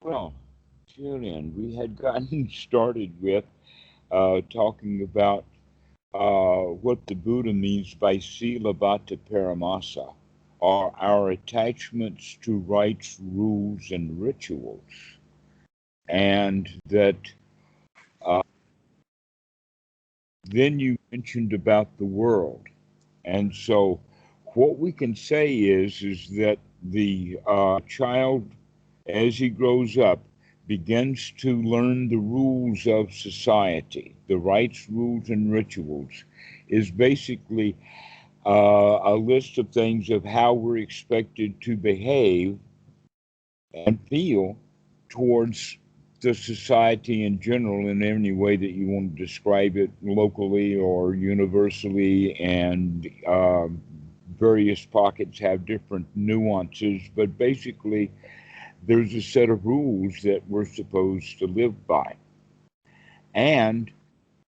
Well, Julien, we had gotten started with talking about what the Buddha means by Silabataparimassa, are our attachments to rites, rules, and rituals. And that then you mentioned about the world. And so what we can say is that the child, as he grows up, begins to learn the rules of society, the rites, rules, and rituals, is basically a list of things of how we're expected to behave and feel towards the society in general in any way that you want to describe it, locally or universally, and various pockets have different nuances, but basically there's a set of rules that we're supposed to live by. And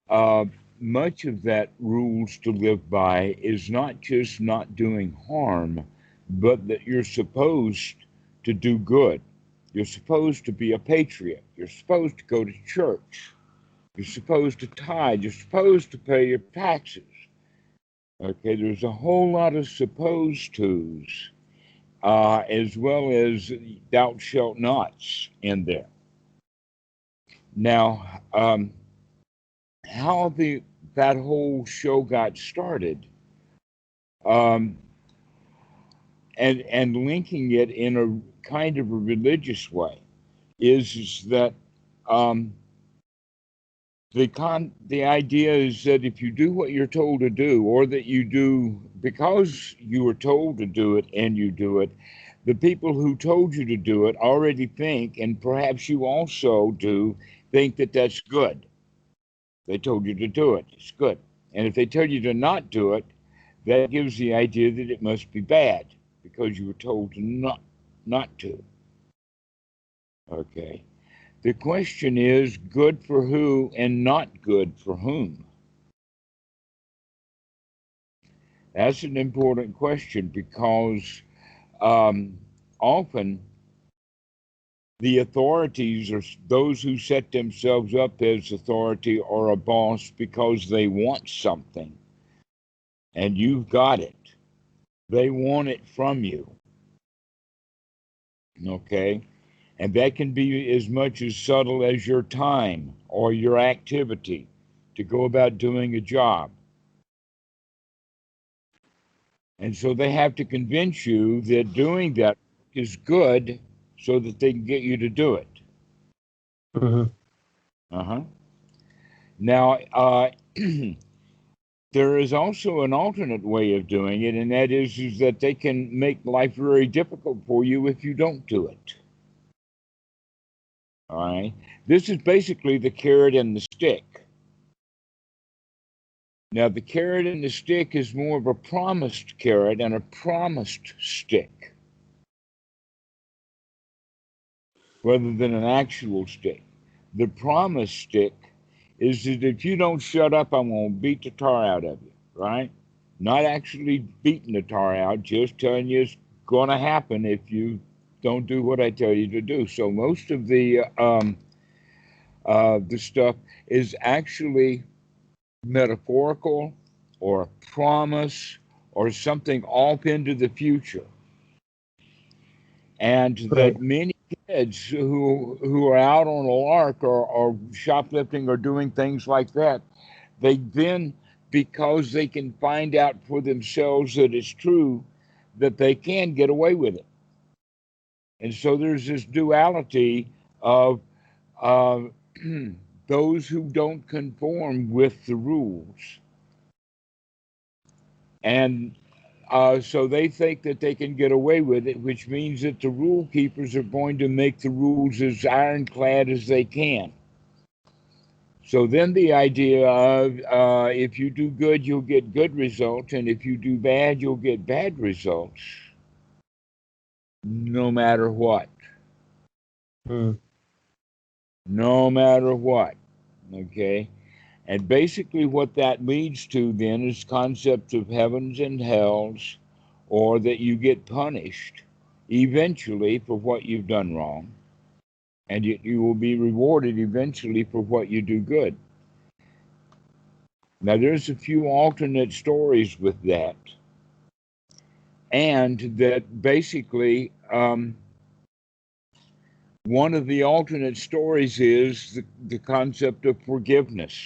uh, much of that rules to live by is not just not doing harm, but that you're supposed to do good. You're supposed to be a patriot. You're supposed to go to church. You're supposed to tithe. You're supposed to pay your taxes. Okay, there's a whole lot of supposed tos, as well as thou shalt nots in there. Now, how that whole show got started, um, and linking it in a kind of a religious way, is that um, the idea is that if you do what you're told to do, or that you do because you were told to do it and you do it, the people who told you to do it already think, and perhaps you also do, think that that's good. They told you to do it. It's good. And if they tell you to not do it, that gives the idea that it must be bad because you were told to not to. Okay. The question is good for who and not good for whom? That's an important question because um, often the authorities or those who set themselves up as authority or a boss because they want something and you've got it. They want it from you. Okay. And that can be as much as subtle as your time or your activity to go about doing a job. And so they have to convince you that doing that is good so that they can get you to do it. Mm-hmm. Uh-huh. Now, there is also an alternate way of doing it, and that is that they can make life very difficult for you if you don't do it. All right. This is basically the carrot and the stick. Now, the carrot and the stick is more of a promised carrot and a promised stick rather than an actual stick. The promised stick is that if you don't shut up, I'm going to beat the tar out of you, right? Not actually beating the tar out, just telling you it's going to happen if you don't do what I tell you to do. So most of the stuff is actually metaphorical or promise or something off into the future. And Right. that many kids who are out on a lark or shoplifting or doing things like that, they then, because they can find out for themselves that it's true, that they can get away with it. And so there's this duality of uh, those who don't conform with the rules. And so they think that they can get away with it, which means that the rule keepers are going to make the rules as ironclad as they can. So then the idea of if you do good, you'll get good results, and if you do bad, you'll get bad results, no matter what. Mm. No matter what. Okay? And basically, what that leads to then is concepts of heavens and hells, or that you get punished eventually for what you've done wrong. and yet you will be rewarded eventually for what you do good. Now, there's a few alternate stories with that, and that basically one of the alternate stories is the concept of forgiveness,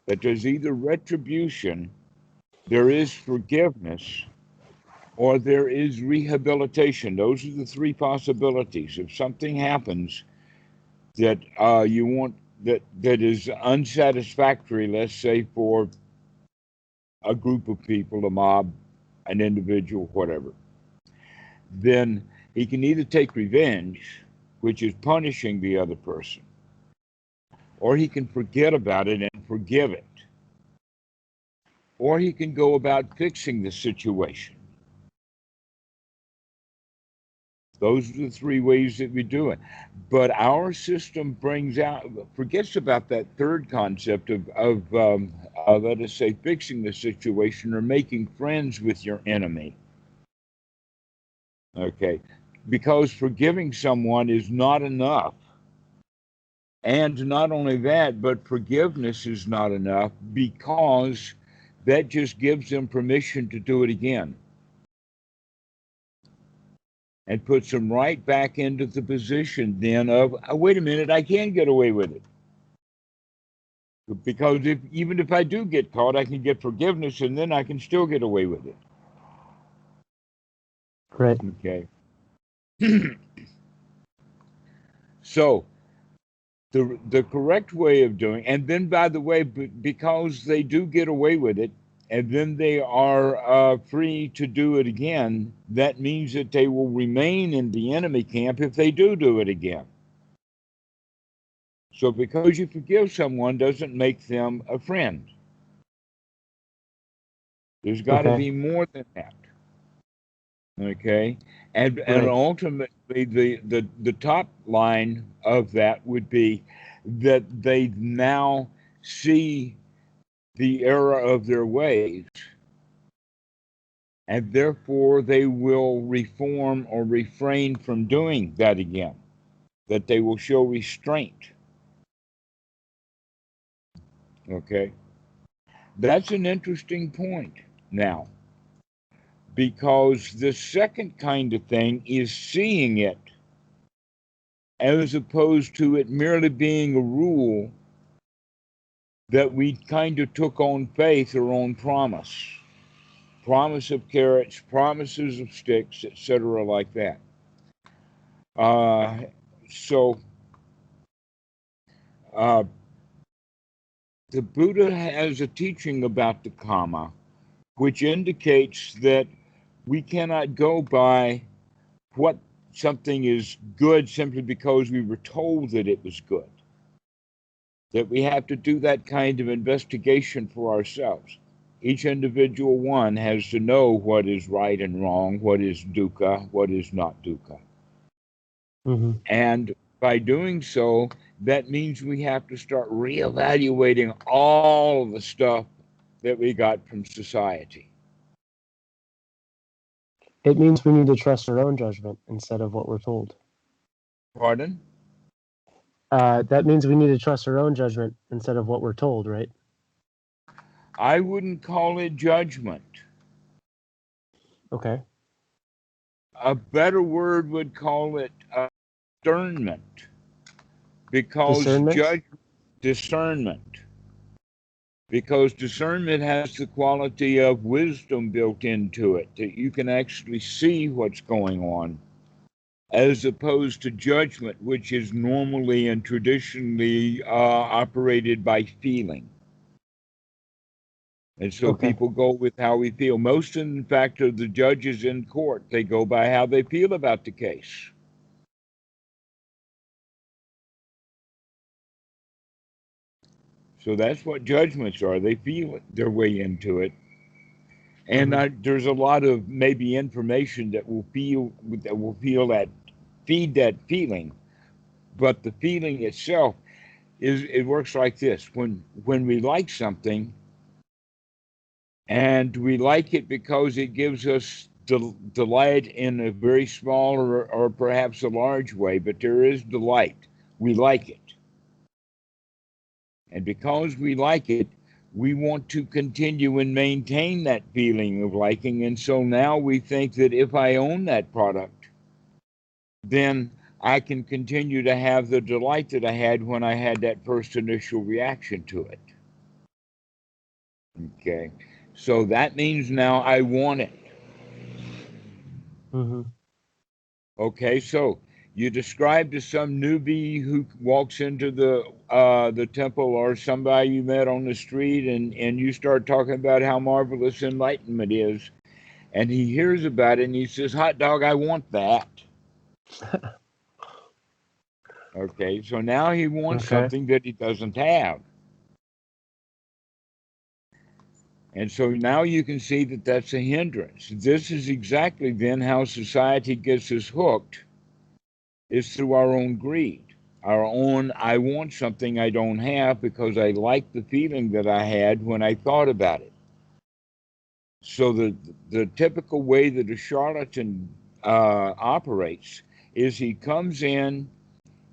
that there's either retribution, there is forgiveness, or there is rehabilitation. Those are the three possibilities. If something happens that you want, that is unsatisfactory, let's say for a group of people, a mob, an individual, whatever, then he can either take revenge, which is punishing the other person, or he can forget about it and forgive it, or he can go about fixing the situation. Those are the three ways that we do it. But our system forgets about that third concept of let us say, fixing the situation or making friends with your enemy. Okay, because forgiving someone is not enough. And not only that, but forgiveness is not enough, because that just gives them permission to do it again, and puts them right back into the position then of, wait a minute, I can get away with it. Because even if I do get caught, I can get forgiveness, and then I can still get away with it. Right. Okay. So the correct way of doing, and then, by the way, because they do get away with it, and then they are free to do it again, that means that they will remain in the enemy camp if they do it again. So because you forgive someone doesn't make them a friend. There's got to be more than that. Okay? And ultimately, the top line of that would be that they now see the error of their ways, and therefore they will reform or refrain from doing that again, that they will show restraint. Okay? That's an interesting point now, because the second kind of thing is seeing it, as opposed to it merely being a rule that we kind of took on faith or on promise. Promise of carrots, promises of sticks, etc., like that. So the Buddha has a teaching about the karma, which indicates that we cannot go by what something is good simply because we were told that it was good. That we have to do that kind of investigation for ourselves. Each individual one has to know what is right and wrong, what is dukkha, what is not dukkha. Mm-hmm. And by doing so, that means we have to start reevaluating all the stuff that we got from society. It means we need to trust our own judgment instead of what we're told. Pardon? That means we need to trust our own judgment instead of what we're told, right? I wouldn't call it judgment. Okay. A better word would call it discernment. Because discernment. Because discernment has the quality of wisdom built into it, that you can actually see what's going on, as opposed to judgment, which is normally and traditionally operated by feeling. And so people go with how we feel. Most, in fact, of the judges in court, they go by how they feel about the case. So that's what judgments are. They feel their way into it. And there's a lot of maybe information that will feed that feeling. But the feeling itself it works like this. When we like something, and we like it because it gives us delight in a very small or perhaps a large way, but there is delight. We like it. And because we like it, we want to continue and maintain that feeling of liking. And so now we think that if I own that product, then I can continue to have the delight that I had when I had that first initial reaction to it. Okay. So that means now I want it. Mm-hmm. Okay. So you describe to some newbie who walks into the temple, or somebody you met on the street, and you start talking about how marvelous enlightenment is, and he hears about it and he says, "Hot dog, I want that." Okay, so now he wants Okay. something that he doesn't have. And so now you can see that that's a hindrance. This is exactly then how society gets us hooked, is through our own greed. Our own, I want something I don't have because I like the feeling that I had when I thought about it. So the typical way that a charlatan operates is he comes in,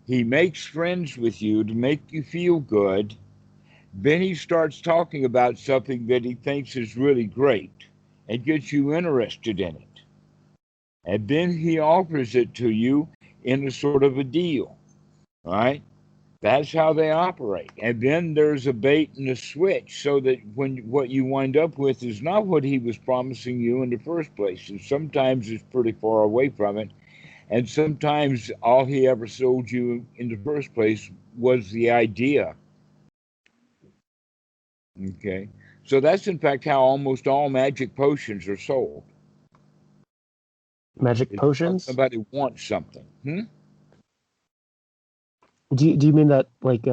he makes friends with you to make you feel good. Then he starts talking about something that he thinks is really great and gets you interested in it. And then he offers it to you in a sort of a deal, right? That's how they operate. And then there's a bait and a switch, so that when what you wind up with is not what he was promising you in the first place. And sometimes it's pretty far away from it. And sometimes all he ever sold you in the first place was the idea. Okay. So that's in fact how almost all magic potions are sold. Magic It's because potions? somebody wants something. Do you mean that like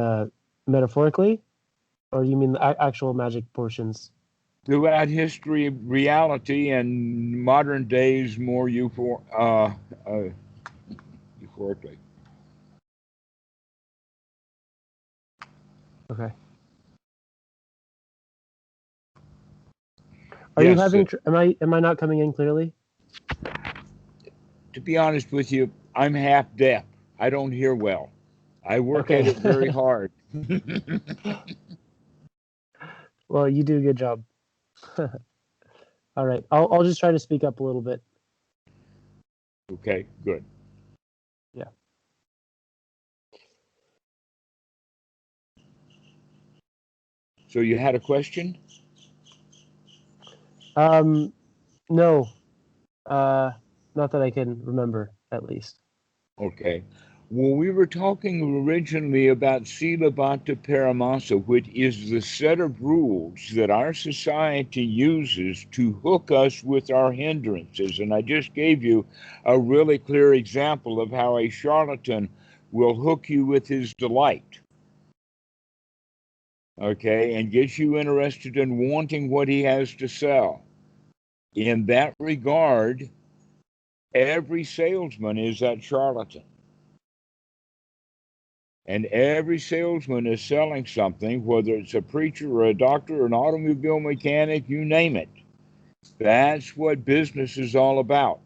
metaphorically, or do you mean the actual magic portions? Throughout history, reality, and modern days, more euphorically. Okay. Are you Yes. having? Am I not coming in clearly? To be honest with you, I'm half deaf. I don't hear well. I work at Okay. it very hard. Well, you do a good job. All right. I'll just try to speak up a little bit. Okay, good. Yeah. So you had a question? No. Not that I can remember, at least. Okay. Well, we were talking originally about Silabataparimassa, which is the set of rules that our society uses to hook us with our hindrances. And I just gave you a really clear example of how a charlatan will hook you with his delight, okay, and get you interested in wanting what he has to sell. In that regard, every salesman is that charlatan. And every salesman is selling something, whether it's a preacher or a doctor or an automobile mechanic, you name it. That's what business is all about.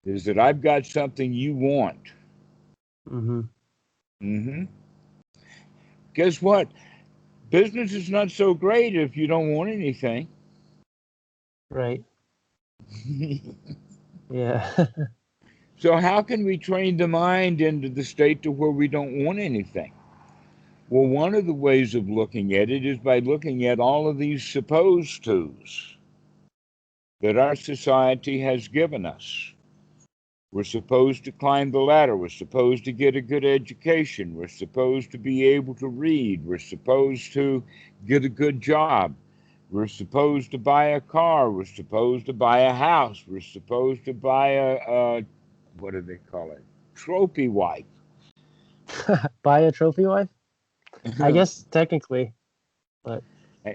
Is that I've got something you want. Mm-hmm. Mm-hmm. Guess what? Business is not so great if you don't want anything. Right. Yeah. So how can we train the mind into the state to where we don't want anything? Well, one of the ways of looking at it is by looking at all of these supposed tos that our society has given us. We're supposed to climb the ladder. We're supposed to get a good education. We're supposed to be able to read. We're supposed to get a good job. We're supposed to buy a car. We're supposed to buy a house. We're supposed to buy a what do they call it? Trophy wife. Buy a trophy wife? I guess technically, but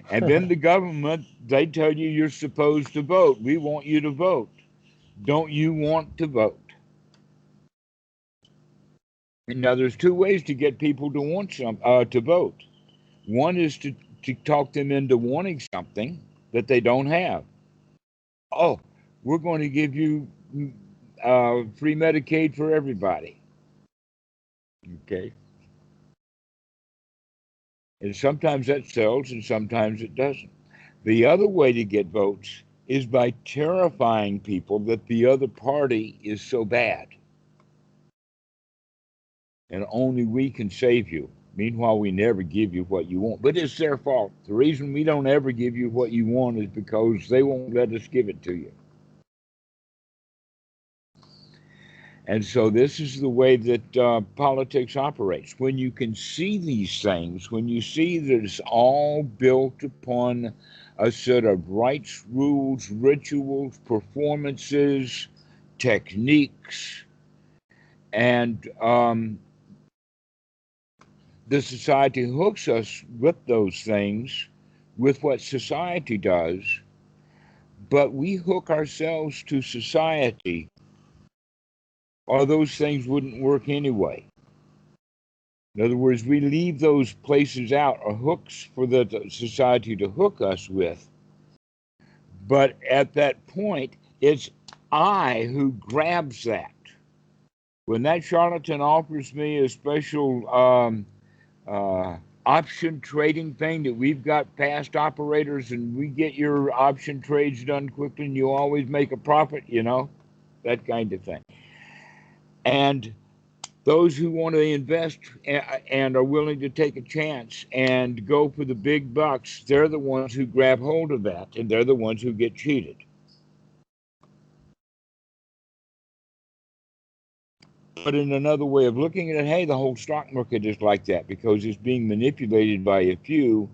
And then the government, they tell you you're supposed to vote. We want you to vote. Don't you want to vote? Now, there's two ways to get people to want to vote. One is to talk them into wanting something that they don't have. Oh, we're going to give you free Medicaid for everybody. Okay. And sometimes that sells and sometimes it doesn't. The other way to get votes is by terrifying people that the other party is so bad and only we can save you. Meanwhile, we never give you what you want. But it's their fault. The reason we don't ever give you what you want is because they won't let us give it to you. And so this is the way that politics operates. When you can see these things, when you see that it's all built upon a set of rites, rules, rituals, performances, techniques, and the society hooks us with those things, with what society does, but we hook ourselves to society, or those things wouldn't work anyway. In other words, we leave those places out, or hooks for the society to hook us with. But at that point, it's I who grabs that. When that charlatan offers me a special option trading thing that we've got past operators and we get your option trades done quickly and you always make a profit, that kind of thing. And those who want to invest and are willing to take a chance and go for the big bucks, they're the ones who grab hold of that, and they're the ones who get cheated. But in another way of looking at it, hey, the whole stock market is like that because it's being manipulated by a few,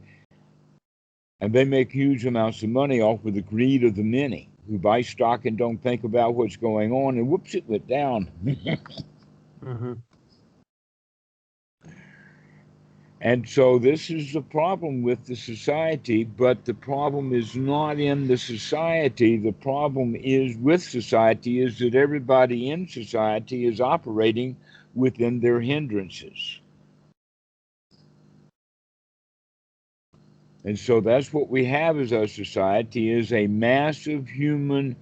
and they make huge amounts of money off of the greed of the many who buy stock and don't think about what's going on, and whoops, it went down. Mm-hmm. And so this is the problem with the society, but the problem is not in the society. The problem is with society is that everybody in society is operating within their hindrances. And so that's what we have as a society is a massive human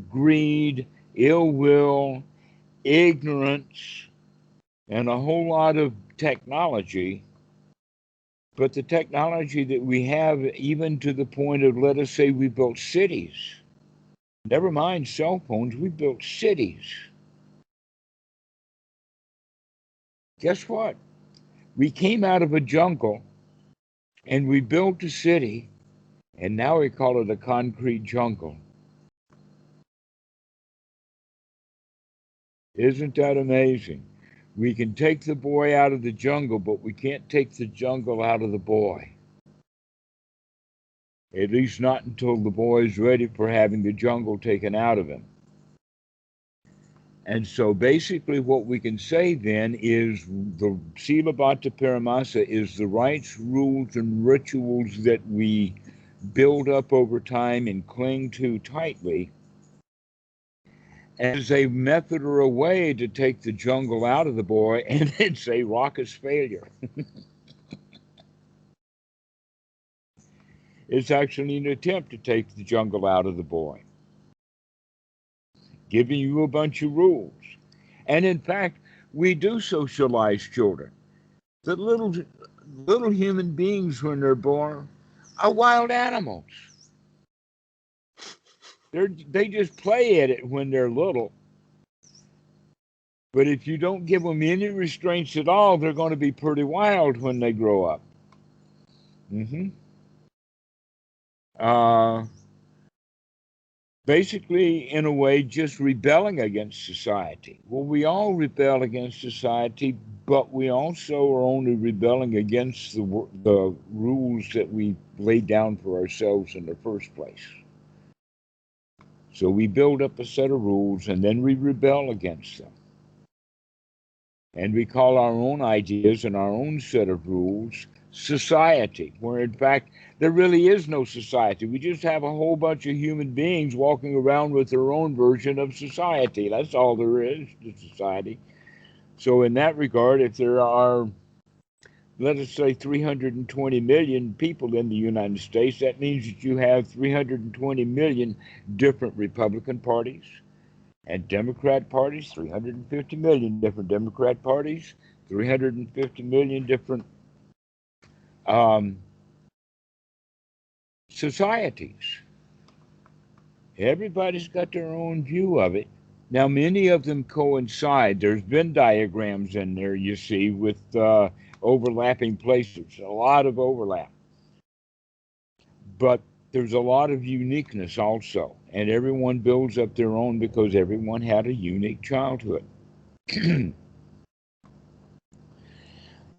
greed, ill will, ignorance, and a whole lot of technology. But the technology that we have, even to the point of, let us say, we built cities. Never mind cell phones, we built cities. Guess what? We came out of a jungle and we built a city, and now we call it a concrete jungle. Isn't that amazing? We can take the boy out of the jungle, but we can't take the jungle out of the boy. At least not until the boy is ready for having the jungle taken out of him. And so basically what we can say then is the Silabataparimassa is the rites, rules, and rituals that we build up over time and cling to tightly as a method or a way to take the jungle out of the boy, and it's a raucous failure. It's actually an attempt to take the jungle out of the boy, giving you a bunch of rules. And in fact, we do socialize children. The little human beings, when they're born, are wild animals. They just play at it when they're little. But if you don't give them any restraints at all, they're going to be pretty wild when they grow up. Mm-hmm. Basically, in a way, just rebelling against society. Well, we all rebel against society, but we also are only rebelling against the rules that we laid down for ourselves in the first place. So we build up a set of rules and then we rebel against them. And we call our own ideas and our own set of rules society, where in fact there really is no society. We just have a whole bunch of human beings walking around with their own version of society. That's all there is to society. So in that regard, if there are let us say 320 million people in the United States, that means that you have 320 million different Republican parties and Democrat parties, 350 million different Democrat parties, 350 million different um, societies. Everybody's got their own view of it. Now, many of them coincide. There's Venn diagrams in there, you see, with overlapping places, a lot of overlap. But there's a lot of uniqueness also, and everyone builds up their own because everyone had a unique childhood. In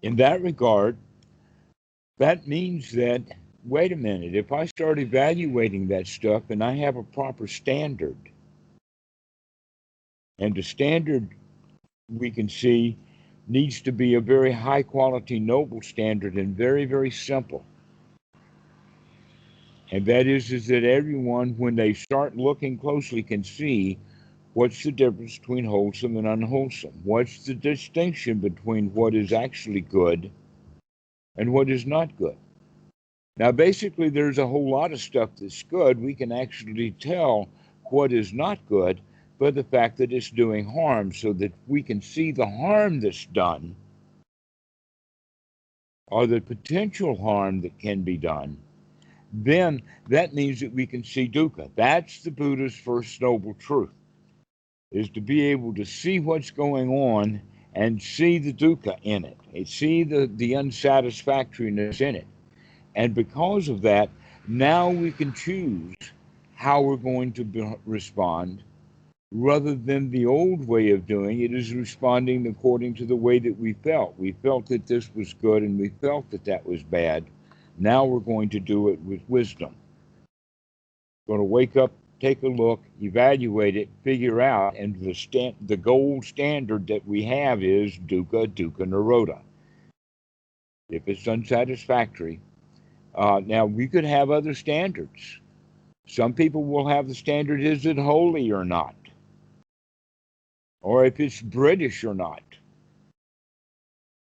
that regard, that means that, wait a minute, if I start evaluating that stuff and I have a proper standard, and the standard we can see needs to be a very high quality, noble standard and very, very simple. And that is that everyone, when they start looking closely, can see what's the difference between wholesome and unwholesome. What's the distinction between what is actually good and what is not good. Now, basically, there's a whole lot of stuff that's good. We can actually tell what is not good by the fact that it's doing harm, so that we can see the harm that's done or the potential harm that can be done. Then that means that we can see dukkha. That's the Buddha's first noble truth, is to be able to see what's going on and see the dukkha in it, and see the unsatisfactoriness in it. And because of that, now we can choose how we're going to respond, rather than the old way of doing it is responding according to the way that we felt. We felt that this was good and we felt that that was bad. Now we're going to do it with wisdom. We're going to wake up, take a look, evaluate it, figure out, and the gold standard that we have is dukkha, dukkha nirodha. If it's unsatisfactory, now we could have other standards. Some people will have the standard, is it holy or not? Or if it's British or not,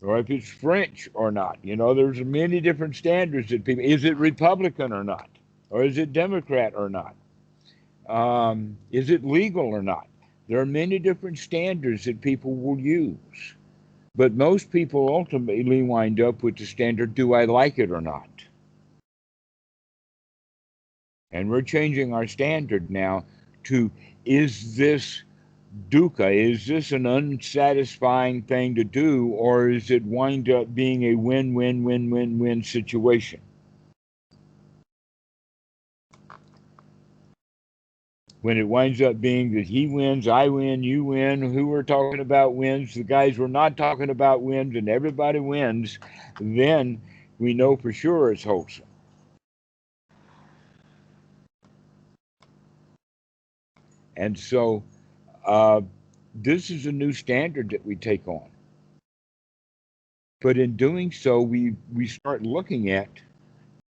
or if it's French or not. You know, there's many different standards that people, is it Republican or not? Or is it Democrat or not? Is it legal or not? There are many different standards that people will use. But most people ultimately wind up with the standard, do I like it or not? And we're changing our standard now to, is this dukkha, is this an unsatisfying thing to do, or is it wind up being a win-win-win-win-win situation? When it winds up being that he wins, I win, you win, who we're talking about wins, the guys we're not talking about wins, and everybody wins, then we know for sure it's wholesome. And so this is a new standard that we take on. But in doing so, we start looking at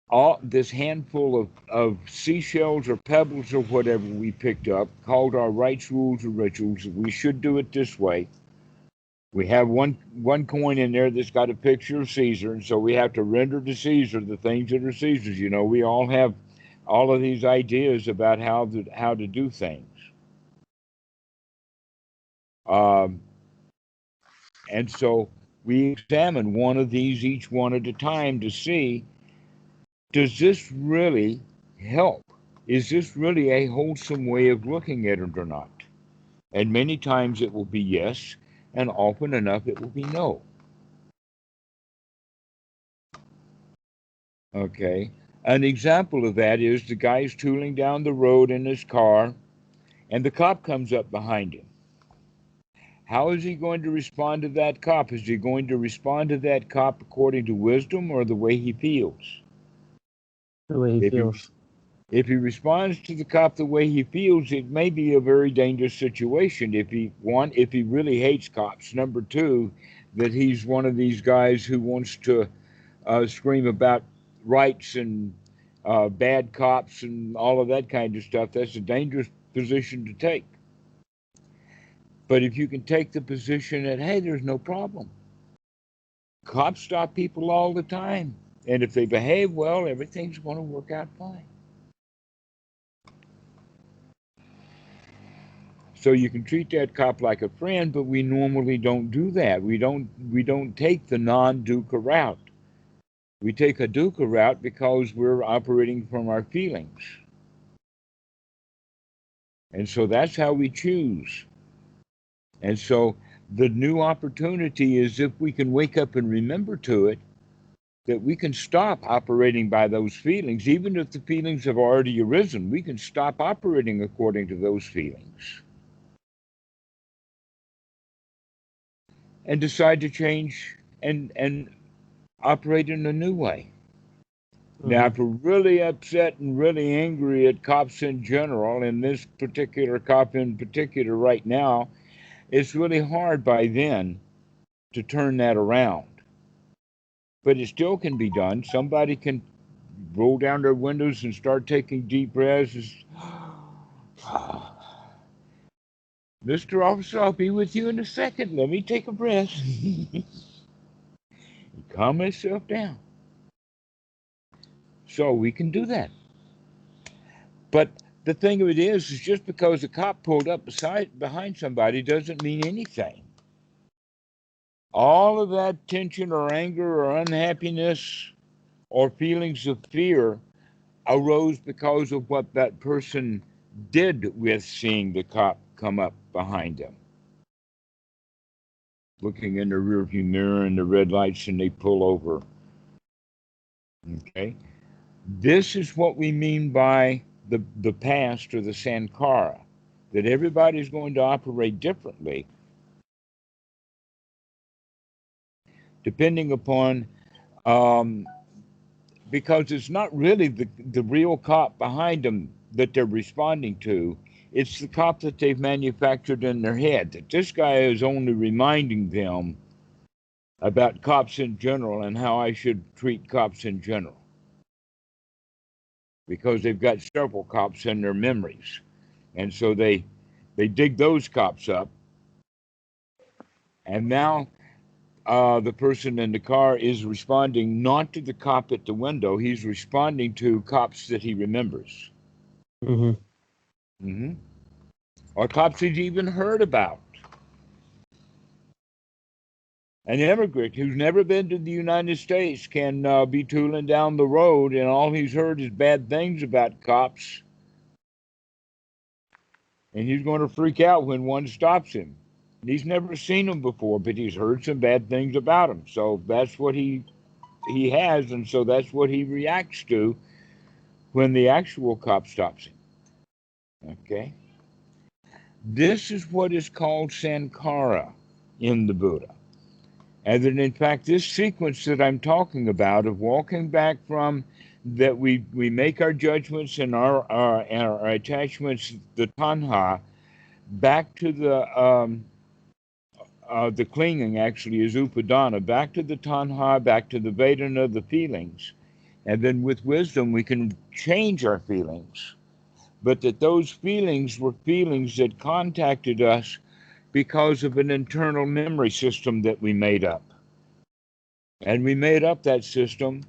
all this handful of seashells or pebbles or whatever we picked up, called our rites, rules, or rituals. We should do it this way. We have one coin in there that's got a picture of Caesar, and so we have to render to Caesar the things that are Caesar's. You know, we all have all of these ideas about how to do things. And so we examine one of these each one at a time to see, does this really help? Is this really a wholesome way of looking at it or not? And many times it will be yes, and often enough it will be no. Okay. An example of that is the guy's tooling down the road in his car, and the cop comes up behind him. How is he going to respond to that cop? Is he going to respond to that cop according to wisdom or the way he feels? The way he feels. If he responds to the cop the way he feels, it may be a very dangerous situation. If he really hates cops. Number two, that he's one of these guys who wants to scream about rights and bad cops and all of that kind of stuff. That's a dangerous position to take. But if you can take the position that, hey, there's no problem. Cops stop people all the time. And if they behave well, everything's going to work out fine. So you can treat that cop like a friend, but we normally don't do that. We don't take the non-dukkha route. We take a dukkha route because we're operating from our feelings. And so that's how we choose. And so the new opportunity is, if we can wake up and remember to it, that we can stop operating by those feelings. Even if the feelings have already arisen, we can stop operating according to those feelings and decide to change and operate in a new way. Now, if we're really upset and really angry at cops in general, and this particular cop in particular right now, it's really hard by then to turn that around. But it still can be done. Somebody can roll down their windows and start taking deep breaths. Mr. Officer, I'll be with you in a second. Let me take a breath. Calm myself down. So we can do that. But the thing of it is just because a cop pulled up behind somebody doesn't mean anything. All of that tension or anger or unhappiness or feelings of fear arose because of what that person did with seeing the cop come up behind them. Looking in the rearview mirror and the red lights, and they pull over. Okay? This is what we mean by the past, or the sankhara, that everybody's going to operate differently depending upon, because it's not really the real cop behind them that they're responding to. It's the cop that they've manufactured in their head, that this guy is only reminding them about cops in general and how I should treat cops in general, because they've got several cops in their memories. And so they dig those cops up, and now the person in the car is responding not to the cop at the window. He's responding to cops that he remembers. Or cops he's even heard about. An immigrant who's never been to the United States can be tooling down the road, and all he's heard is bad things about cops. And he's going to freak out when one stops him. He's never seen them before, but he's heard some bad things about them. So that's what he has, and so that's what he reacts to when the actual cop stops him. Okay? This is what is called sankhara in the Buddha. And that, in fact, this sequence that I'm talking about of walking back from that we make our judgments and our attachments, the tanha, back to the clinging actually is upadana, back to the tanha, back to the vedana, the feelings. And then with wisdom, we can change our feelings. But that those feelings were feelings that contacted us because of an internal memory system that we made up. And we made up that system.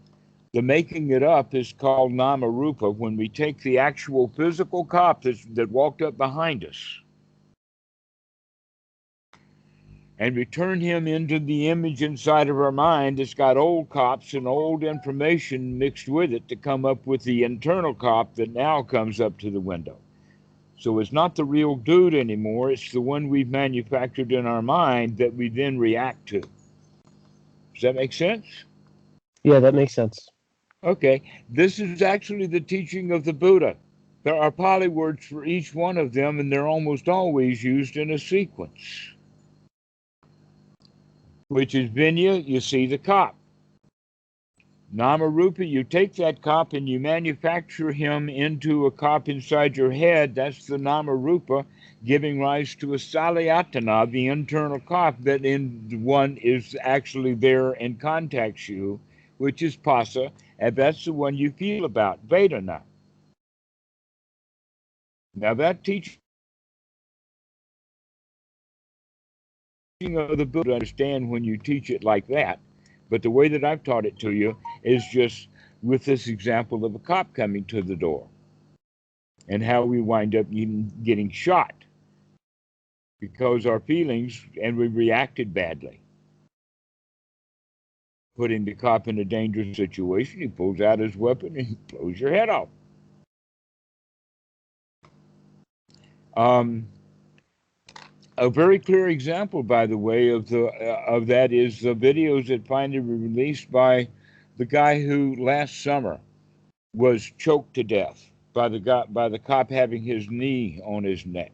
The making it up is called Dhammarato, when we take the actual physical cop that walked up behind us and we turn him into the image inside of our mind that's got old cops and old information mixed with it to come up with the internal cop that now comes up to the window. So it's not the real dude anymore. It's the one we've manufactured in our mind that we then react to. Does that make sense? Yeah, that makes sense. Okay. This is actually the teaching of the Buddha. There are Pali words for each one of them, and they're almost always used in a sequence, which is Vinya, you see the cop. Namarupa, you take that cop and you manufacture him into a cop inside your head. That's the Namarupa, giving rise to a Salayatana, the internal cop that in one is actually there and contacts you, which is Pasa, and that's the one you feel about, Vedana. Now that teaching of the Buddha, understand when you teach it like that, But the way that I've taught it to you is just with this example of a cop coming to the door and how we wind up getting shot because our feelings and we reacted badly. Putting the cop in a dangerous situation, he pulls out his weapon and he blows your head off. A very clear example, by the way, of that is the videos that finally were released by the guy who last summer was choked to death by the cop having his knee on his neck.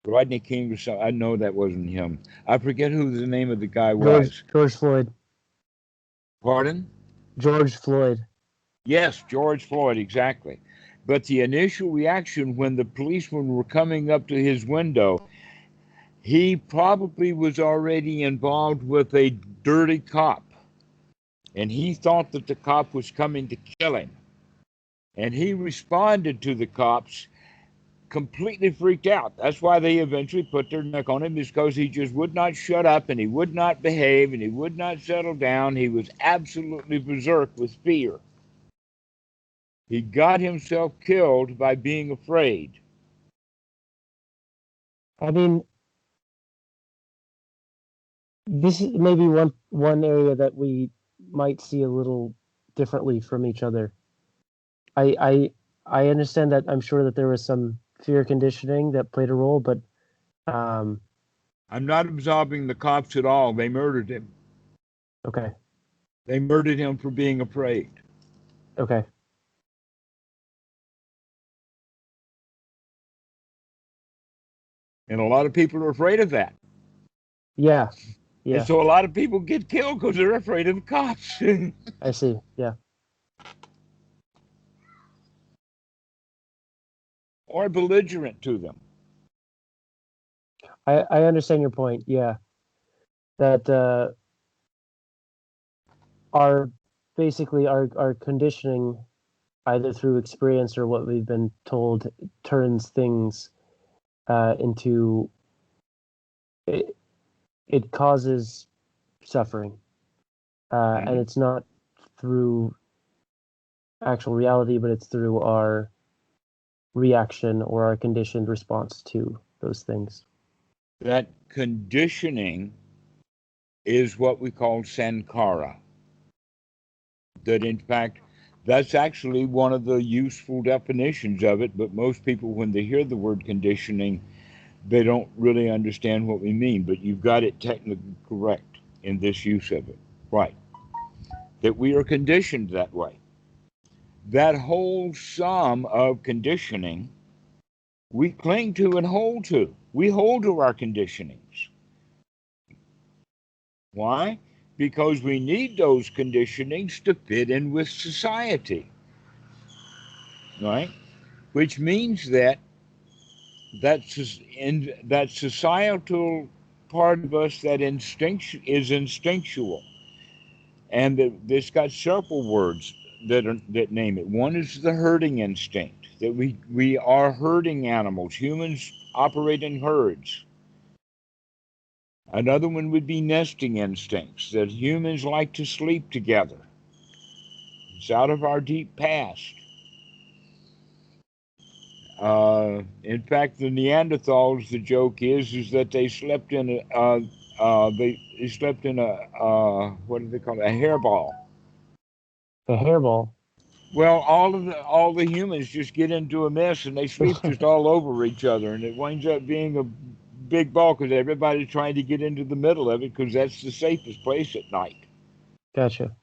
Rodney King or something. I know that wasn't him. I forget who the name of the guy was. George Floyd. Pardon? George Floyd. Yes, George Floyd, exactly. But the initial reaction when the policemen were coming up to his window, he probably was already involved with a dirty cop. And he thought that the cop was coming to kill him. And he responded to the cops completely freaked out. That's why they eventually put their neck on him, because he just would not shut up and he would not behave and he would not settle down. He was absolutely berserk with fear. He got himself killed by being afraid. I mean, this is maybe one area that we might see a little differently from each other. I understand that. I'm sure that there was some fear conditioning that played a role, but I'm not absolving the cops at all. They murdered him. Okay. They murdered him for being afraid. Okay. And a lot of people are afraid of that. Yeah. Yeah. And so a lot of people get killed because they're afraid of the cops. I see. Yeah. Or belligerent to them. I understand your point. Yeah. That our conditioning, either through experience or what we've been told, turns things into it causes suffering, and it's not through actual reality, but it's through our reaction or our conditioned response to those things. That conditioning is what we call sankhara. That in fact, that's actually one of the useful definitions of it, but most people, when they hear the word conditioning, they don't really understand what we mean, but you've got it technically correct in this use of it. Right. That we are conditioned that way. That whole sum of conditioning, we cling to and hold to. We hold to our conditionings. Why? Because we need those conditionings to fit in with society. Right? Which means that that societal part of us that is instinctual, and it's got several words that name it. One is the herding instinct, that we are herding animals. Humans operate in herds. Another one would be nesting instincts, that humans like to sleep together. It's out of our deep past. In fact, the Neanderthals, the joke is that they slept in a what do they call it? A hairball. A hairball. Well, all the humans just get into a mess and they sleep just all over each other, and it winds up being a big ball because everybody's trying to get into the middle of it because that's the safest place at night. Gotcha.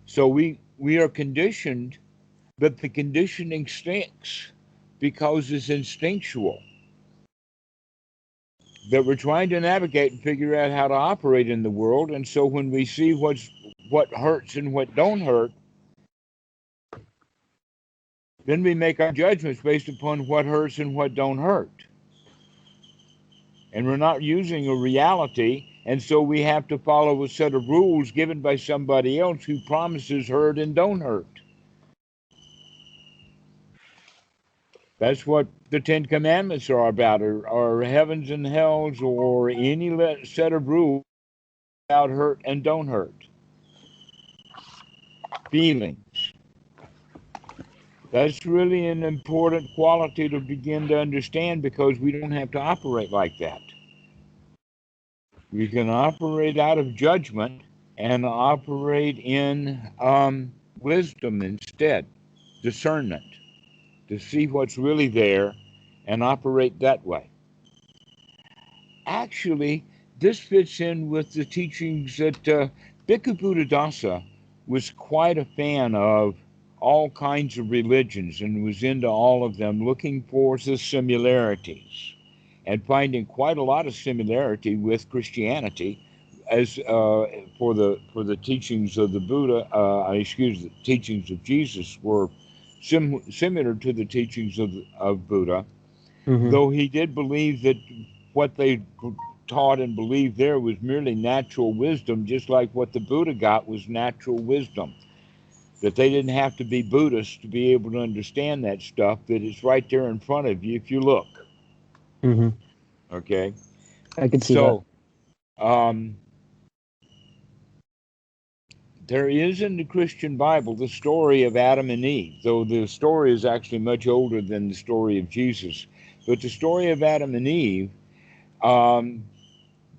So we are conditioned, but the conditioning stinks because it's instinctual. That we're trying to navigate and figure out how to operate in the world, and so when we see what hurts and what don't hurt, then we make our judgments based upon what hurts and what don't hurt. And we're not using a reality, and so we have to follow a set of rules given by somebody else who promises hurt and don't hurt. That's what the Ten Commandments are about, or heavens and hells, or any set of rules about hurt and don't hurt. Feelings. That's really an important quality to begin to understand, because we don't have to operate like that. We can operate out of judgment and operate in wisdom instead, discernment, to see what's really there and operate that way. Actually, this fits in with the teachings that Bhikkhu Buddhadasa was quite a fan of all kinds of religions and was into all of them, looking for the similarities and finding quite a lot of similarity with Christianity, as for the teachings of the Buddha, the teachings of Jesus were similar to the teachings of Buddha, Mm-hmm. though he did believe that what they taught and believed there was merely natural wisdom, just like what the Buddha got was natural wisdom. That they didn't have to be Buddhists to be able to understand that stuff, that it's right there in front of you if you look. Mm-hmm. Okay? I could see that. So, there is in the Christian Bible the story of Adam and Eve, though the story is actually much older than the story of Jesus. But the story of Adam and Eve, um,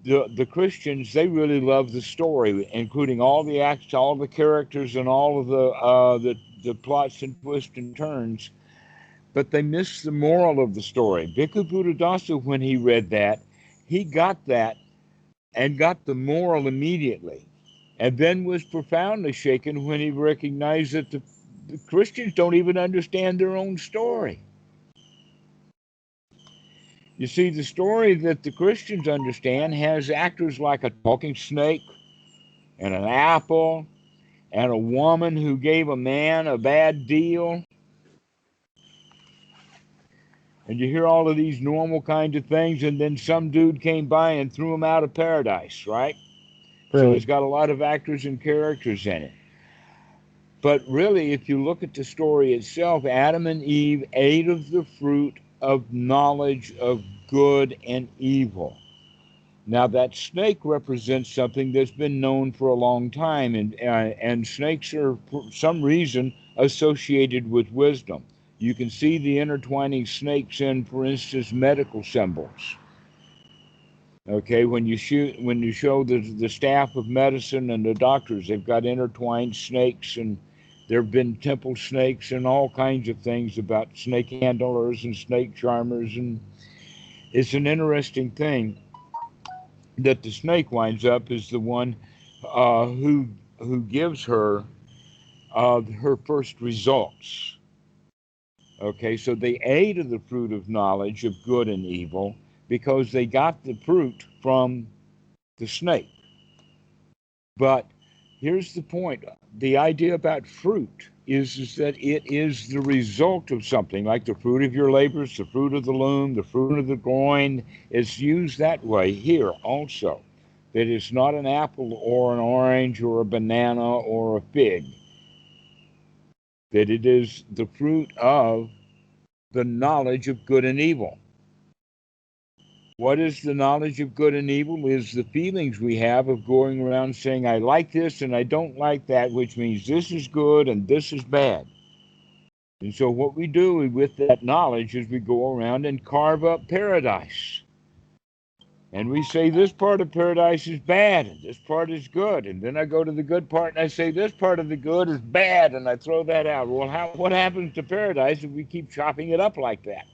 the Christians, they really love the story, including all the acts, all the characters, and all of the plots and twists and turns. But they miss the moral of the story. Bhikkhu Buddhadasa, when he read that, he got that and got the moral immediately, and then was profoundly shaken when he recognized that the Christians don't even understand their own story. You see, the story that the Christians understand has actors like a talking snake and an apple and a woman who gave a man a bad deal. And you hear all of these normal kinds of things, and then some dude came by and threw him out of paradise, right? So Right. it's got a lot of actors and characters in it. But really, if you look at the story itself, Adam and Eve ate of the fruit of knowledge of good and evil. Now, that snake represents something that's been known for a long time, and snakes are, for some reason, associated with wisdom. You can see the intertwining snakes in, for instance, medical symbols. Okay, when you show the staff of medicine and the doctors, they've got intertwined snakes, and there have been temple snakes and all kinds of things about snake handlers and snake charmers, and it's an interesting thing that the snake winds up as the one who gives her first results. Okay, so they ate of the fruit of knowledge of good and evil because they got the fruit from the snake. But here's the point. The idea about fruit is that it is the result of something, like the fruit of your labors, the fruit of the loom, the fruit of the groin. It's used that way here also. That it's not an apple or an orange or a banana or a fig. That it is the fruit of the knowledge of good and evil. What is the knowledge of good and evil? Is the feelings we have of going around saying, I like this and I don't like that, which means this is good and this is bad. And so what we do with that knowledge is we go around and carve up paradise. And we say this part of paradise is bad and this part is good. And then I go to the good part and I say this part of the good is bad and I throw that out. Well, what happens to paradise if we keep chopping it up like that?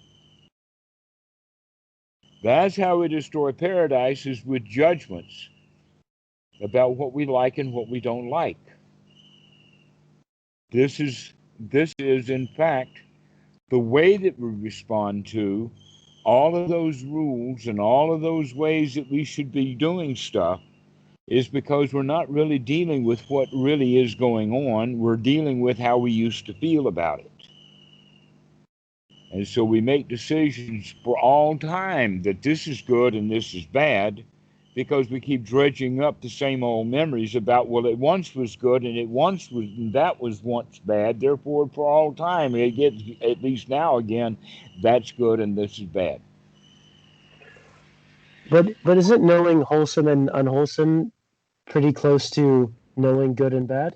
That's how we destroy paradise, is with judgments about what we like and what we don't like. This is in fact the way that we respond to all of those rules and all of those ways that we should be doing stuff, is because we're not really dealing with what really is going on. We're dealing with how we used to feel about it. And so we make decisions for all time that this is good and this is bad, because we keep dredging up the same old memories about, well, it once was good and it once was, and that was once bad, therefore for all time it gets, at least now again, that's good and this is bad. But isn't knowing wholesome and unwholesome pretty close to knowing good and bad?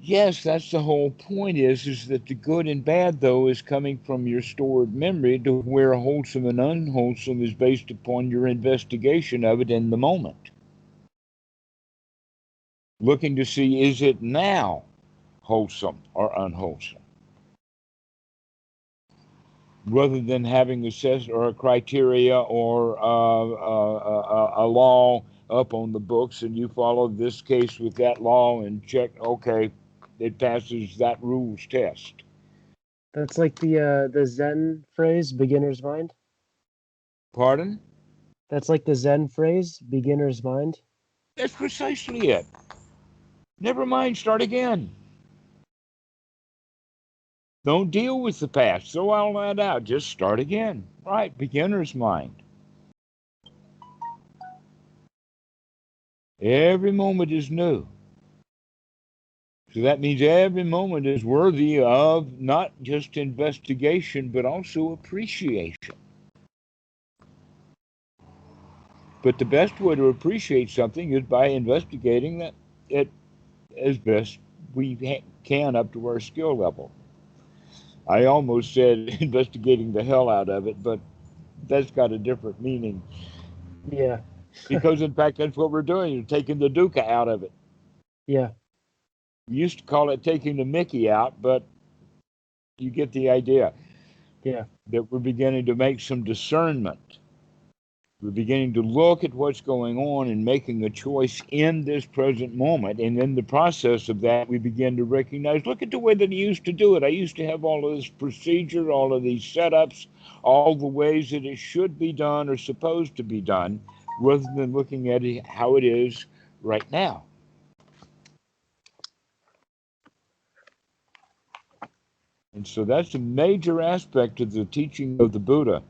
Yes, that's the whole point, is that the good and bad, though, is coming from your stored memory, to where wholesome and unwholesome is based upon your investigation of it in the moment. Looking to see, is it now wholesome or unwholesome? Rather than having a set or a criteria or a law up on the books, and you follow this case with that law and check, okay, it passes that rules test. That's like the Zen phrase, beginner's mind. Pardon? That's like the Zen phrase, beginner's mind. That's precisely it. Never mind, start again. Don't deal with the past. Throw all that out. Just start again. Right, beginner's mind. Every moment is new. So that means every moment is worthy of not just investigation, but also appreciation. But the best way to appreciate something is by investigating it as best we can up to our skill level. I almost said investigating the hell out of it, but that's got a different meaning. Yeah. Because, in fact, that's what we're doing. You're taking the dukkha out of it. Yeah. We used to call it taking the Mickey out, but you get the idea. Yeah. That we're beginning to make some discernment. We're beginning to look at what's going on and making a choice in this present moment. And in the process of that, we begin to recognize, look at the way that I used to do it. I used to have all of this procedure, all of these setups, all the ways that it should be done or supposed to be done, rather than looking at it, how it is right now. And so that's a major aspect of the teaching of the Buddha,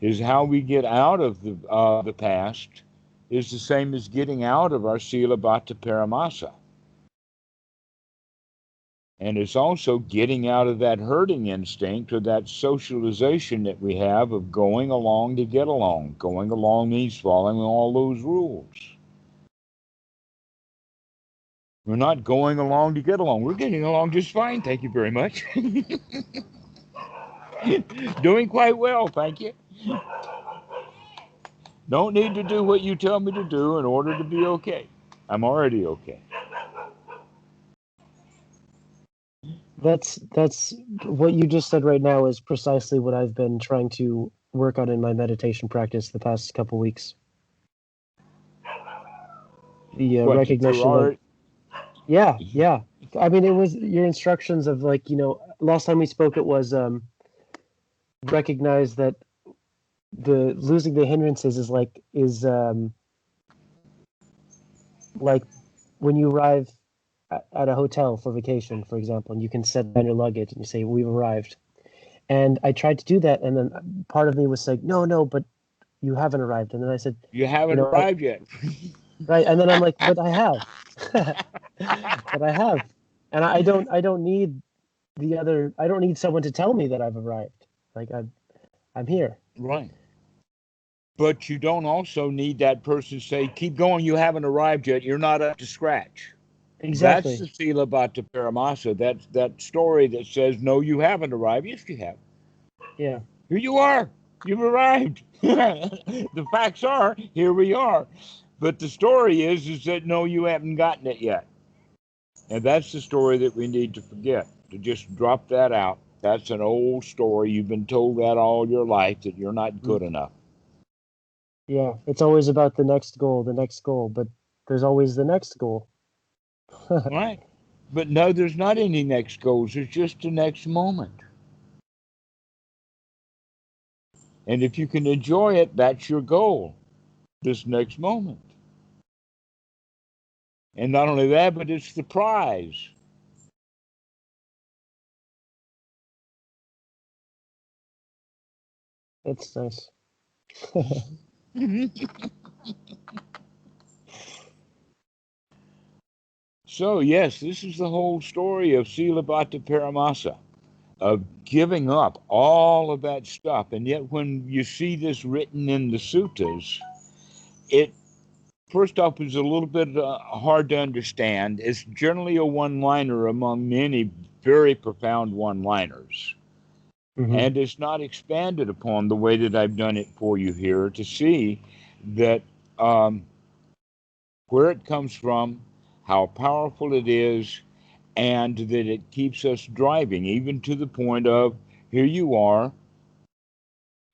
is how we get out of the past is the same as getting out of our Silabataparimassa. And it's also getting out of that herding instinct or that socialization that we have of going along to get along. Going along means following all those rules. We're not going along to get along. We're getting along just fine, thank you very much. Doing quite well, thank you. Don't need to do what you tell me to do in order to be okay. I'm already okay. That's what you just said right now is precisely what I've been trying to work on in my meditation practice the past couple weeks. The What, recognition of yeah. I mean, it was your instructions of like, last time we spoke, it was recognize that the losing the hindrances is like when you arrive at a hotel for vacation, for example, and you can set down your luggage and you say, we've arrived. And I tried to do that, and then part of me was like, no, but you haven't arrived. And then I said, you haven't arrived yet. Right. And then I'm like, but I have. But I have. And I don't need I don't need someone to tell me that I've arrived. Like I'm here. Right. But you don't also need that person to say, keep going, you haven't arrived yet, you're not up to scratch. That's Exactly. the Silabataparimassa. That's that story that says, no, you haven't arrived. Yes, you have. Yeah. Here you are. You've arrived. The facts are, here we are. But the story is that, no, you haven't gotten it yet. And that's the story that we need to forget, to just drop that out. That's an old story. You've been told that all your life, that you're not good enough. Yeah. It's always about the next goal, but there's always the next goal. Right. But no, there's not any next goals. There's just the next moment. And if you can enjoy it, that's your goal, this next moment. And not only that, but it's the prize. That's nice. So, yes, this is the whole story of Silabataparimassa, of giving up all of that stuff. And yet, when you see this written in the suttas, it first off is a little bit hard to understand. It's generally a one-liner among many very profound one-liners. Mm-hmm. And it's not expanded upon the way that I've done it for you here to see that where it comes from, how powerful it is, and that it keeps us driving, even to the point of here you are,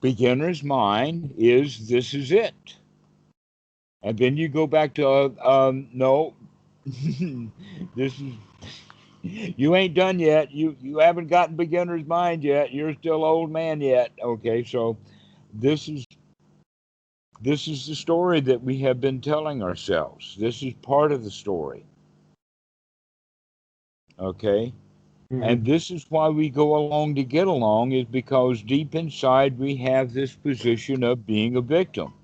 beginner's mind is this is it. And then you go back to, no, this is, you ain't done yet. You haven't gotten beginner's mind yet. You're still old man yet. Okay, so this is this is the story that we have been telling ourselves. This is part of the story. Okay? Mm-hmm. And this is why we go along to get along, is because deep inside we have this position of being a victim.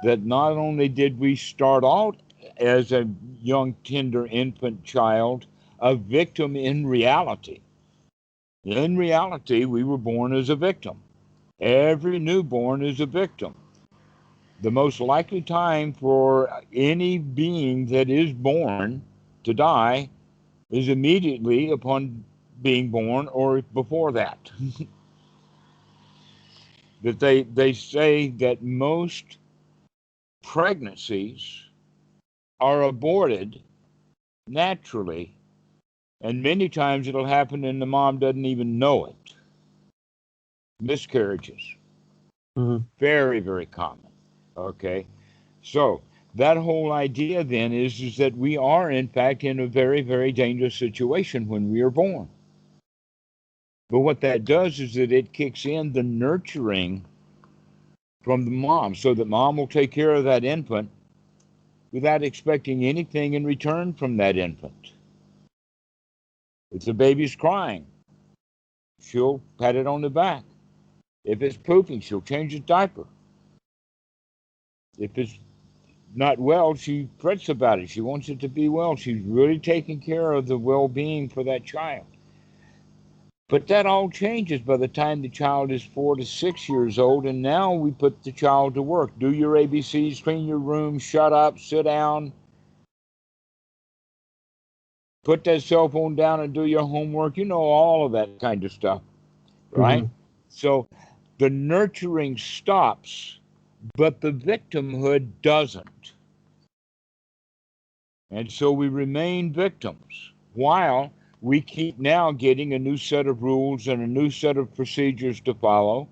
That not only did we start out as a young, tender infant child, a victim in reality. In reality, we were born as a victim. Every newborn is a victim. The most likely time for any being that is born to die is immediately upon being born or before that. That they say that most pregnancies are aborted naturally, and many times it'll happen and the mom doesn't even know it. Miscarriages, Mm-hmm. very, very common. Okay, so that whole idea then is that we are in fact in a very, very dangerous situation when we are born. But what that does is that it kicks in the nurturing from the mom, so that mom will take care of that infant without expecting anything in return from that infant. If the baby's crying, she'll pat it on the back. If it's pooping, she'll change its diaper. If it's not well, she frets about it. She wants it to be well. She's really taking care of the well-being for that child. But that all changes by the time the child is 4 to 6 years old, and now we put the child to work. Do your ABCs, clean your room, shut up, sit down, put that cell phone down and do your homework. You know, all of that kind of stuff, right? Mm-hmm. So the nurturing stops, but the victimhood doesn't. And so we remain victims while we keep now getting a new set of rules and a new set of procedures to follow.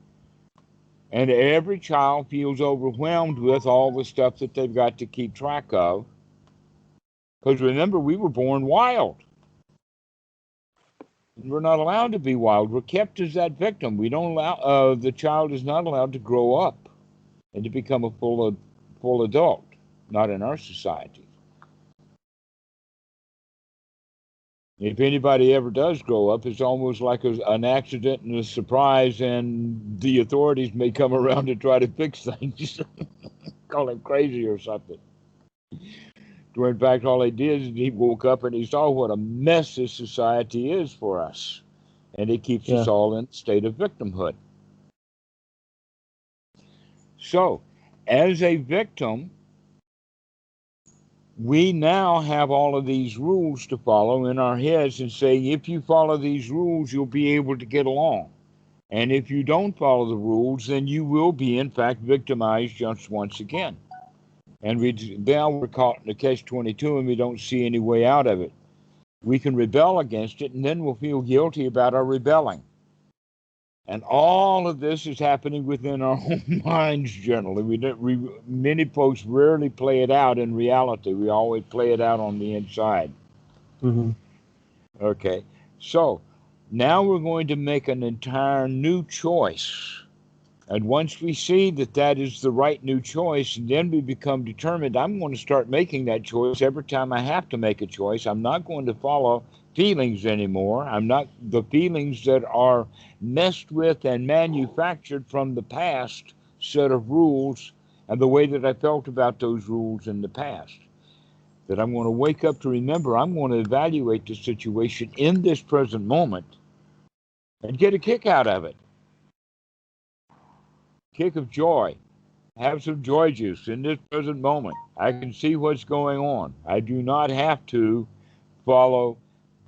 And every child feels overwhelmed with all the stuff that they've got to keep track of. Because remember, we were born wild. We're not allowed to be wild. We're kept as that victim. We don't allow, the child is not allowed to grow up and to become a full adult. Not in our society. If anybody ever does grow up, it's almost like an accident and a surprise, and the authorities may come around to try to fix things, call him crazy or something. Where in fact, all he did is he woke up and he saw what a mess this society is for us, and it keeps us all in a state of victimhood. So, as a victim, we now have all of these rules to follow in our heads and saying, if you follow these rules, you'll be able to get along. And if you don't follow the rules, then you will be, in fact, victimized just once again. And now we're caught in the catch-22 and we don't see any way out of it. We can rebel against it, and then we'll feel guilty about our rebelling. And all of this is happening within our own minds generally. Many folks rarely play it out in reality. We always play it out on the inside. Mm-hmm. Okay, so now we're going to make an entire new choice. And once we see that that is the right new choice, then we become determined. I'm going to start making that choice every time I have to make a choice. I'm not going to follow feelings anymore. I'm not the feelings that are messed with and manufactured from the past set of rules and the way that I felt about those rules in the past. That I'm going to wake up to remember I'm going to evaluate the situation in this present moment and get a kick out of it. Kick of joy. Have some joy juice in this present moment. I can see what's going on. I do not have to follow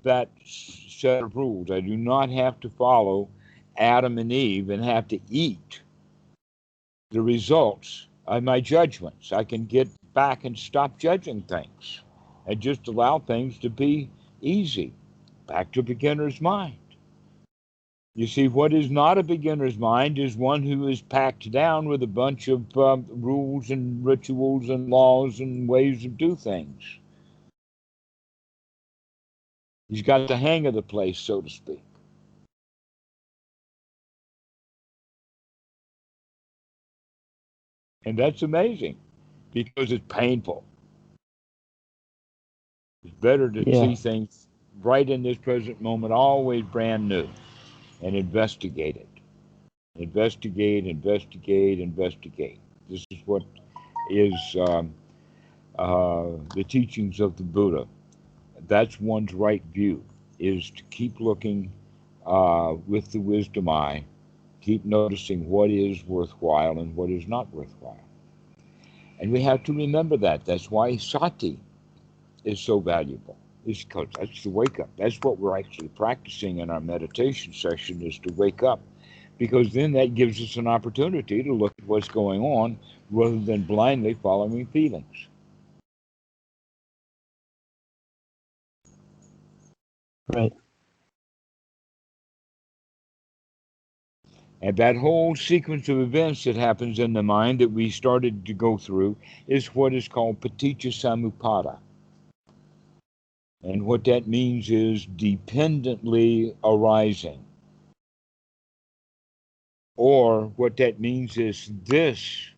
that set of rules. I do not have to follow Adam and Eve and have to eat the results of my judgments. I can get back and stop judging things and just allow things to be easy. Back to beginner's mind. You see, what is not a beginner's mind is one who is packed down with a bunch of rules and rituals and laws and ways to do things. He's got the hang of the place, so to speak. And that's amazing because it's painful. It's better to see things right in this present moment, always brand new, and investigate it. Investigate, investigate, investigate. This is what is the teachings of the Buddha. That's one's right view, is to keep looking with the wisdom eye, keep noticing what is worthwhile and what is not worthwhile. And we have to remember that. That's why sati is so valuable. It's because that's the wake up. That's what we're actually practicing in our meditation session, is to wake up. Because then that gives us an opportunity to look at what's going on rather than blindly following feelings. Right. And that whole sequence of events that happens in the mind that we started to go through is what is called paticca samuppada. And what that means is dependently arising. Or what that means is this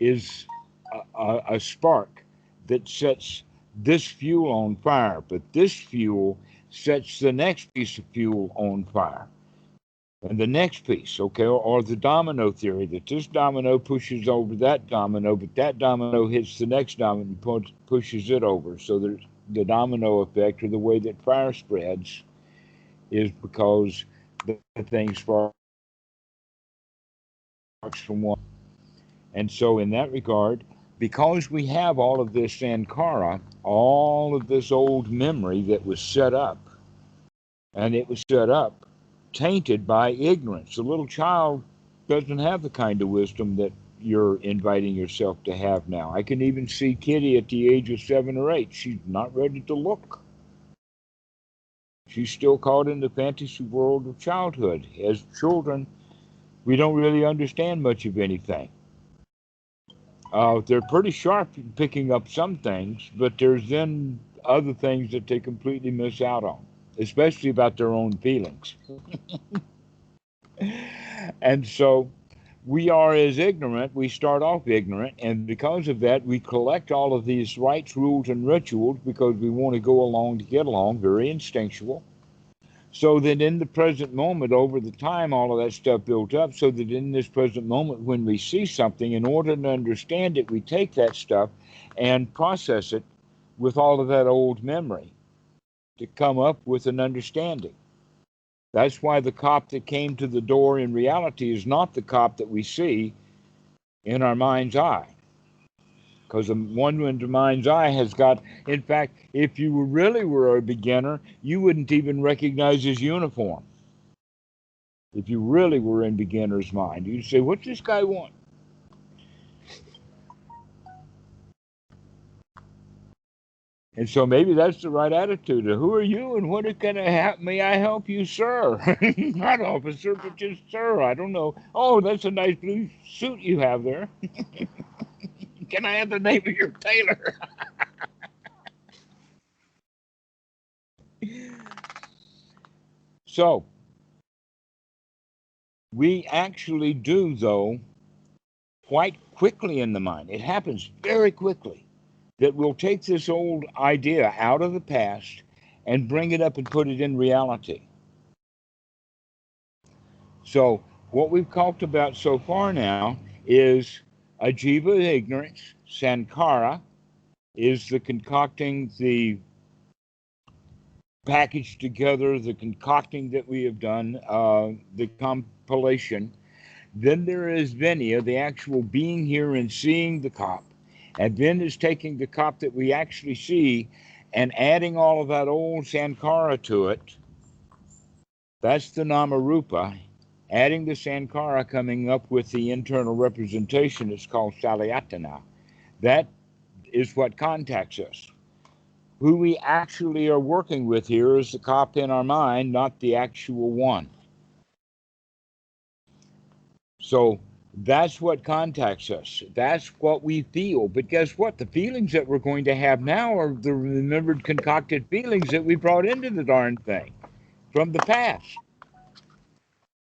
is a spark that sets this fuel on fire, but this fuel sets the next piece of fuel on fire. And the next piece, okay, or the domino theory, that this domino pushes over that domino, but that domino hits the next domino and pushes it over. So the domino effect, or the way that fire spreads, is because the thing sparks from one. And so in that regard, because we have all of this sankhara, all of this old memory that was set up, and it was set up tainted by ignorance. The little child doesn't have the kind of wisdom that you're inviting yourself to have now. I can even see Kitty at the age of 7 or 8. She's not ready to look. She's still caught in the fantasy world of childhood. As children, we don't really understand much of anything. They're pretty sharp in picking up some things, but there's then other things that they completely miss out on, especially about their own feelings. And so we are as ignorant, we start off ignorant, and because of that, we collect all of these rites, rules, and rituals because we want to go along to get along, very instinctual. So that in the present moment, over the time, all of that stuff built up, so that in this present moment, when we see something, in order to understand it, we take that stuff and process it with all of that old memory to come up with an understanding. That's why the cop that came to the door in reality is not the cop that we see in our mind's eye. Because the one in the mind's eye has got, in fact, if you really were a beginner, you wouldn't even recognize his uniform. If you really were in beginner's mind, you'd say, what's this guy want? And so maybe that's the right attitude. Who are you and what can I help? May I help you, sir? Not officer, but just sir. I don't know. Oh, that's a nice blue suit you have there. Can I have the name of your tailor? So, we actually do, though, quite quickly in the mind. It happens very quickly that we'll take this old idea out of the past and bring it up and put it in reality. So, what we've talked about so far now is Ajiva is ignorance. Sankara is the concocting, the packaged together, the concocting that we have done, the compilation. Then there is Vinaya, the actual being here and seeing the cop. And then is taking the cop that we actually see and adding all of that old Sankara to it. That's the Namarupa. Adding the Sankara, coming up with the internal representation, it's called Salayatana. That is what contacts us. Who we actually are working with here is the cop in our mind, not the actual one. So that's what contacts us. That's what we feel. But guess what? The feelings that we're going to have now are the remembered, concocted feelings that we brought into the darn thing from the past.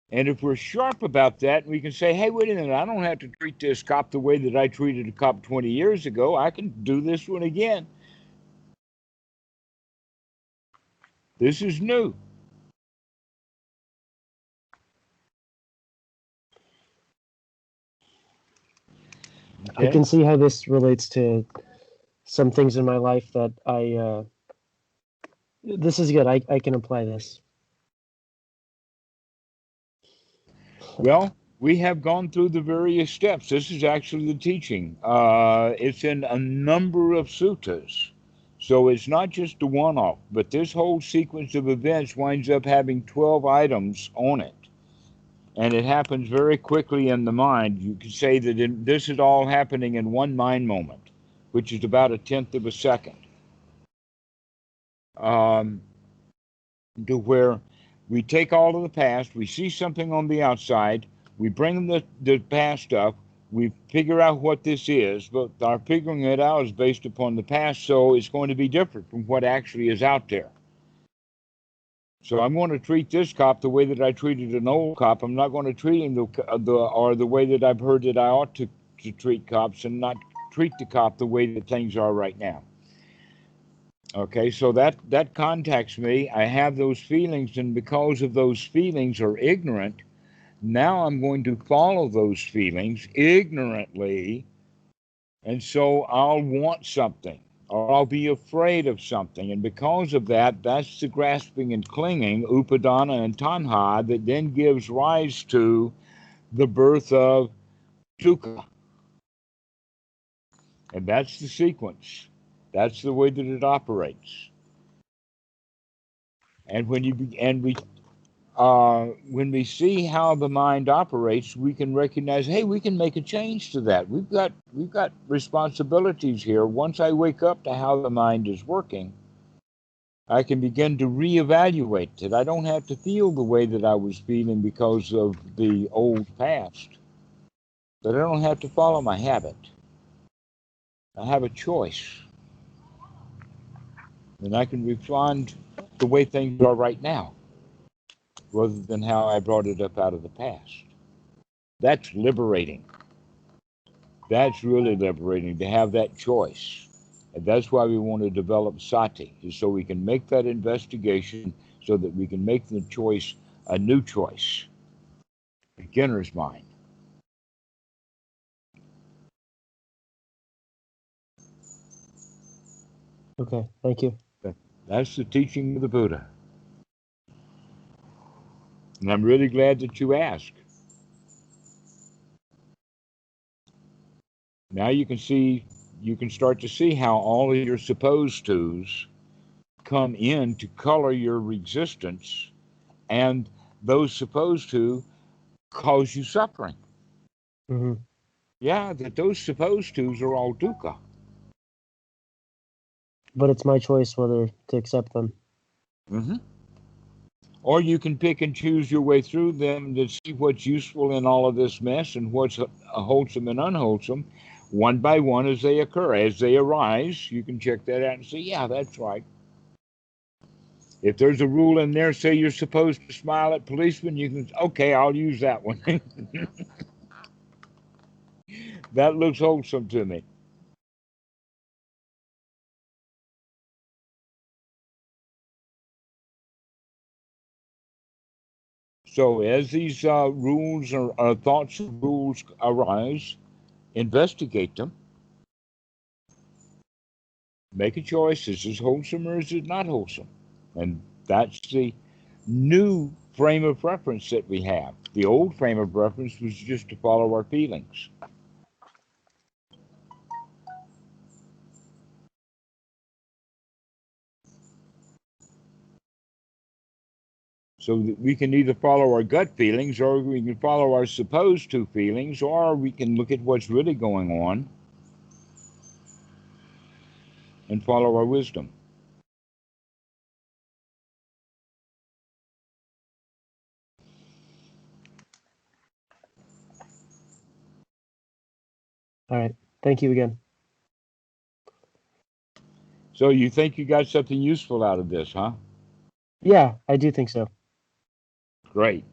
And if we're sharp about that, we can say, hey, wait a minute, I don't have to treat this cop the way that I treated a cop 20 years ago. I can do this one again. This is new. I Okay? can see how this relates to some things in my life that this is good. I can apply this. Well, we have gone through the various steps. This is actually the teaching. It's in a number of suttas. So it's not just a one off, but this whole sequence of events winds up having 12 items on it. And it happens very quickly in the mind. You could say that this is all happening in one mind moment, which is about a tenth of a second. Um, to where we take all of the past, we see something on the outside, we bring the past up, we figure out what this is, but our figuring it out is based upon the past, so it's going to be different from what actually is out there. So I'm going to treat this cop the way that I treated an old cop. I'm not going to treat him the way that I've heard that I ought to treat cops, and not treat the cop the way that things are right now. Okay, so that contacts me. I have those feelings, and because of those feelings are ignorant, now I'm going to follow those feelings ignorantly, and so I'll want something, or I'll be afraid of something, and because of that, that's the grasping and clinging, upadana and tanha, that then gives rise to the birth of dukkha, and that's the sequence. That's the way that it operates. And when we see how the mind operates, we can recognize, hey, we can make a change to that. We've got responsibilities here. Once I wake up to how the mind is working, I can begin to reevaluate it. I don't have to feel the way that I was feeling because of the old past, but I don't have to follow my habit. I have a choice, and I can respond the way things are right now, rather than how I brought it up out of the past. That's liberating. That's really liberating, to have that choice. And that's why we want to develop sati, is so we can make that investigation, so that we can make the choice a new choice. Beginner's mind. Okay, thank you. That's the teaching of the Buddha. And I'm really glad that you asked. Now you can start to see how all of your supposed tos come in to color your resistance, and those supposed to cause you suffering. Mm-hmm. Yeah, that those supposed tos are all dukkha. But it's my choice whether to accept them. Mm-hmm. Or you can pick and choose your way through them to see what's useful in all of this mess, and what's wholesome and unwholesome, one by one as they occur. As they arise, you can check that out and say, yeah, that's right. If there's a rule in there, say you're supposed to smile at policemen, you can, okay, I'll use that one. That looks wholesome to me. So as these rules or thoughts of rules arise, investigate them, make a choice. Is this wholesome or is it not wholesome? And that's the new frame of reference that we have. The old frame of reference was just to follow our feelings. So that we can either follow our gut feelings, or we can follow our supposed to feelings, or we can look at what's really going on and follow our wisdom. All right. Thank you again. So you think you got something useful out of this, huh? Yeah, I do think so. Great.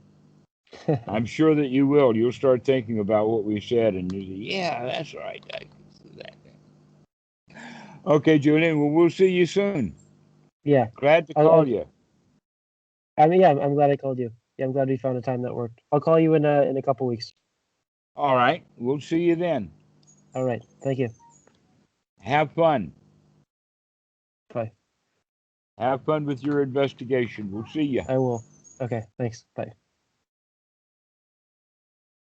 I'm sure that you will. You'll start thinking about what we said, and you say, yeah, that's right. Okay, Julien, well, we'll see you soon. Yeah. Glad to call you. I mean, yeah, I'm glad I called you. Yeah, I'm glad we found a time that worked. I'll call you in a couple weeks. All right. We'll see you then. All right. Thank you. Have fun. Bye. Have fun with your investigation. We'll see you. I will. Okay. Thanks. Bye.